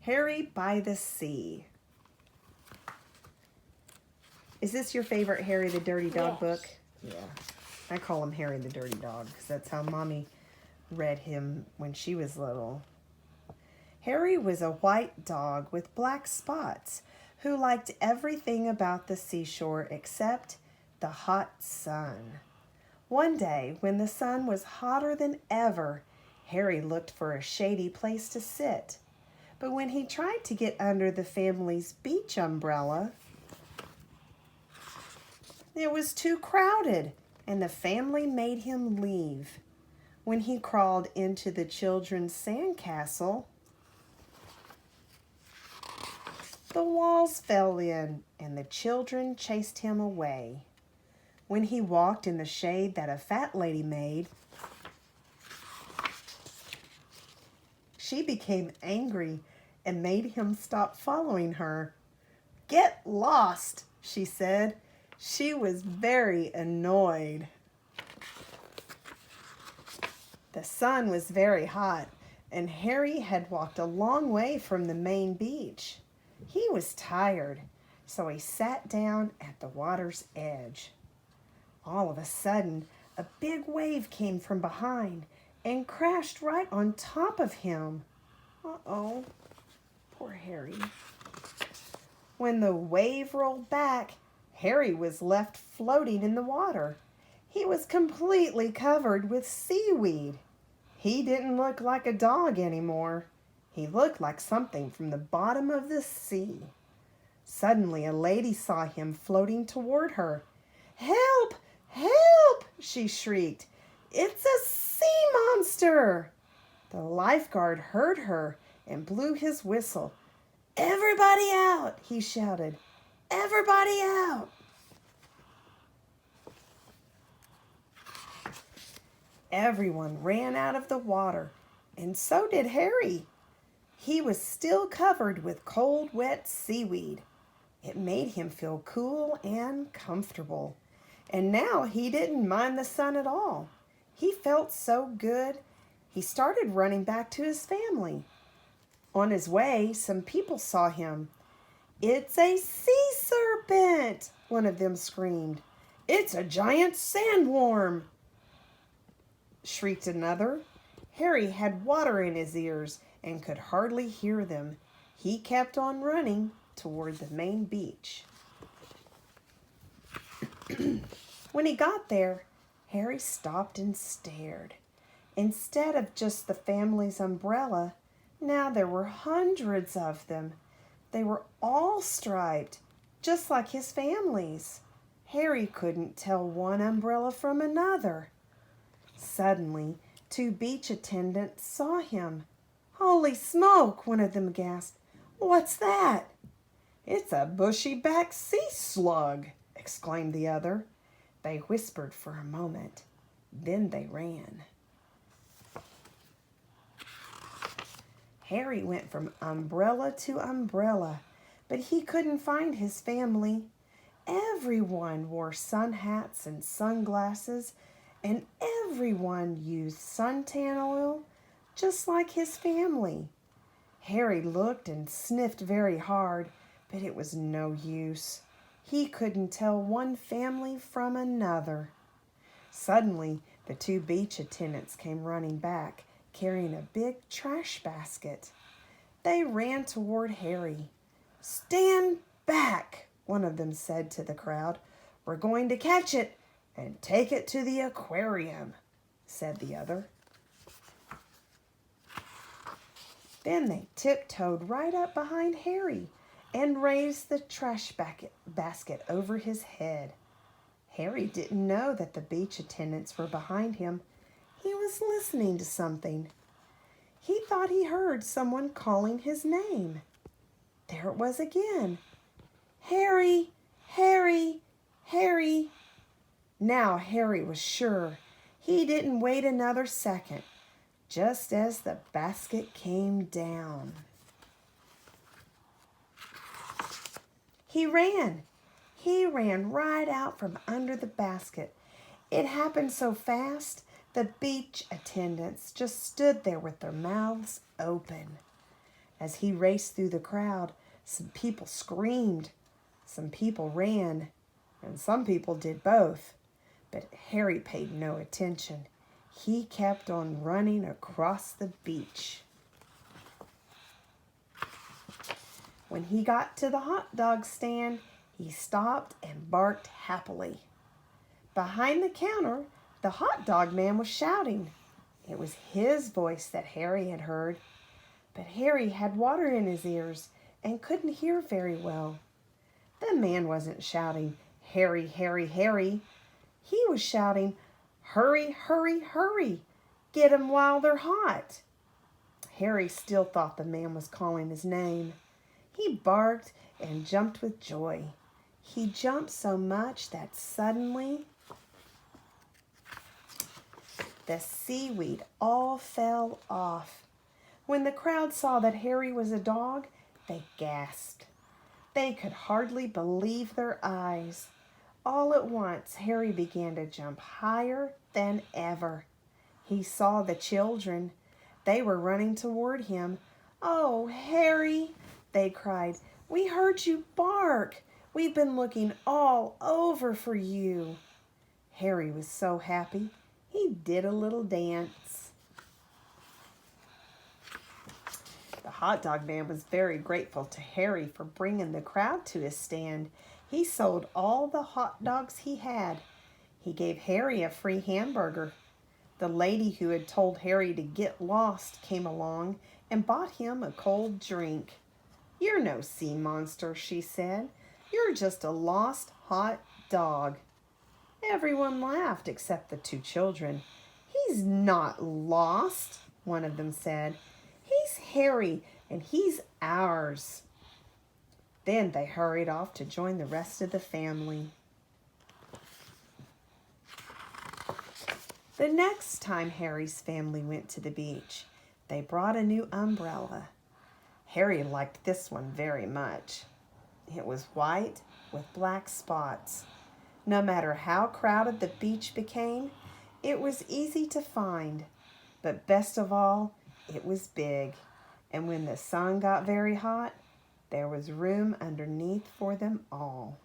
Harry by the Sea. Is this your favorite Harry the Dirty Dog book? Yeah. I call him Harry the Dirty Dog because that's how Mommy read him when she was little. Harry was a white dog with black spots who liked everything about the seashore except the hot sun. One day, when the sun was hotter than ever, Harry looked for a shady place to sit. But when he tried to get under the family's beach umbrella, it was too crowded, and the family made him leave. When he crawled into the children's sandcastle, the walls fell in, and the children chased him away. When he walked in the shade that a fat lady made, she became angry and made him stop following her. "Get lost," she said. She was very annoyed. The sun was very hot, and Harry had walked a long way from the main beach. He was tired, so he sat down at the water's edge. All of a sudden, a big wave came from behind and crashed right on top of him. Uh-oh, poor Harry. When the wave rolled back, Harry was left floating in the water. He was completely covered with seaweed. He didn't look like a dog anymore. He looked like something from the bottom of the sea. Suddenly, a lady saw him floating toward her. "Help! Help!" she shrieked. "It's a sea monster!" The lifeguard heard her and blew his whistle. "Everybody out!" he shouted. "Everybody out!" Everyone ran out of the water, and so did Harry. He was still covered with cold, wet seaweed. It made him feel cool and comfortable. And now he didn't mind the sun at all. He felt so good, he started running back to his family. On his way, some people saw him. "It's a sea serpent!" one of them screamed. "It's a giant sandworm!" shrieked another. Harry had water in his ears and could hardly hear them. He kept on running toward the main beach. When he got there, Harry stopped and stared. Instead of just the family's umbrella, now there were hundreds of them. They were all striped, just like his family's. Harry couldn't tell one umbrella from another. Suddenly, 2 beach attendants saw him. "Holy smoke!" one of them gasped. "What's that?" "It's a bushy-backed sea slug!" exclaimed the other. They whispered for a moment. Then they ran. Harry went from umbrella to umbrella, but he couldn't find his family. Everyone wore sun hats and sunglasses, and everyone used suntan oil, just like his family. Harry looked and sniffed very hard, but it was no use. He couldn't tell one family from another. Suddenly, the 2 beach attendants came running back, carrying a big trash basket. They ran toward Harry. "Stand back," one of them said to the crowd. "We're going to catch it and take it to the aquarium," said the other. Then they tiptoed right up behind Harry and raised the trash basket over his head. Harry didn't know that the beach attendants were behind him. He was listening to something. He thought he heard someone calling his name. There it was again. "Harry, Harry, Harry." Now Harry was sure. He didn't wait another second. Just as the basket came down, He ran right out from under the basket. It happened so fast, the beach attendants just stood there with their mouths open. As he raced through the crowd, some people screamed, some people ran, and some people did both. But Harry paid no attention. He kept on running across the beach. When he got to the hot dog stand, he stopped and barked happily. Behind the counter, the hot dog man was shouting. It was his voice that Harry had heard. But Harry had water in his ears and couldn't hear very well. The man wasn't shouting, "Harry, Harry, Harry." He was shouting, "Hurry, hurry, hurry. Get 'em while they're hot." Harry still thought the man was calling his name. He barked and jumped with joy. He jumped so much that suddenly the seaweed all fell off. When the crowd saw that Harry was a dog, they gasped. They could hardly believe their eyes. All at once, Harry began to jump higher than ever. He saw the children. They were running toward him. "Oh, Harry," they cried, "we heard you bark. We've been looking all over for you." Harry was so happy, he did a little dance. The hot dog man was very grateful to Harry for bringing the crowd to his stand. He sold all the hot dogs he had. He gave Harry a free hamburger. The lady who had told Harry to get lost came along and bought him a cold drink. "You're no sea monster," she said. "You're just a lost hot dog." Everyone laughed except the two children. "He's not lost," one of them said. "He's Harry, and he's ours." Then they hurried off to join the rest of the family. The next time Harry's family went to the beach, they brought a new umbrella. Harry liked this one very much. It was white with black spots. No matter how crowded the beach became, it was easy to find. But best of all, it was big. And when the sun got very hot, there was room underneath for them all.